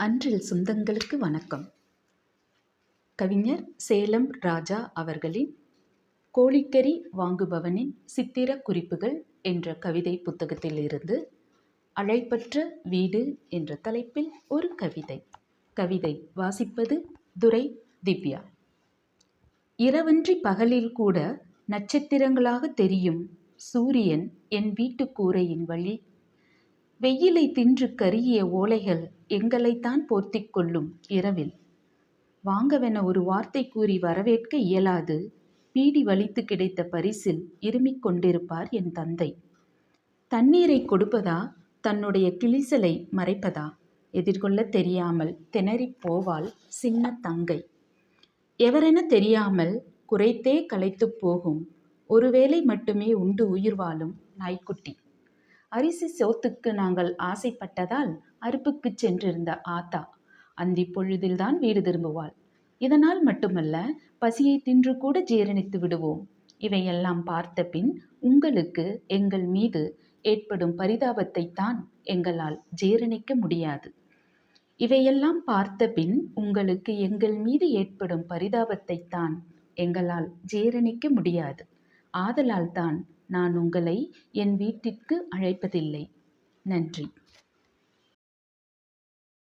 அன்றில் சொந்தங்களுக்கு வணக்கம். கவிஞர் சேலம் ராஜா அவர்களின் கோழிக்கறி வாங்குபவனின் சித்திர குறிப்புகள் என்ற கவிதை புத்தகத்திலிருந்து அழைப்பற்ற வீடு என்ற தலைப்பில் ஒரு கவிதை வாசிப்பது துரை திவ்யா. இரவன்றி பகலில் கூட நட்சத்திரங்களாக தெரியும் சூரியன் என் வீட்டு கூரையின் வழி. வெயிலை தின்று கருகிய ஓலைகள் எங்களைத்தான் போர்த்திக் கொள்ளும் இரவில். வாங்கவென ஒரு வார்த்தை கூறி வரவேற்க இயலாது பீடி வலித்து கிடைத்த பரிசில் இருமிக் கொண்டிருப்பார் என் தந்தை. தண்ணீரை கொடுப்பதா, தன்னுடைய கிழிசலை மறைப்பதா எதிர்கொள்ள தெரியாமல் திணறிப் போவாள் சின்ன தங்கை. எவரென தெரியாமல் குறைத்தே களைத்துப் போகும் ஒருவேளை மட்டுமே உண்டு உயிர் வாழும் நாய்க்குட்டி. அரிசி சோத்துக்கு நாங்கள் ஆசைப்பட்டதால் அறுப்புக்கு சென்றிருந்த ஆத்தா அந்தி பொழுதில்தான் வீடு திரும்புவாள். இதனால் மட்டுமல்ல, பசியை தின்று கூட ஜீரணித்து விடுவோம். இவையெல்லாம் பார்த்த பின் உங்களுக்கு எங்கள் மீது ஏற்படும் பரிதாபத்தை தான் எங்களால் ஜீரணிக்க முடியாது. இவையெல்லாம் பார்த்த பின் உங்களுக்கு எங்கள் மீது ஏற்படும் பரிதாபத்தை தான் எங்களால் ஜீரணிக்க முடியாது. ஆதலால் தான் நான் உங்களை என் வீட்டிற்கு அழைப்பதில்லை. நன்றி.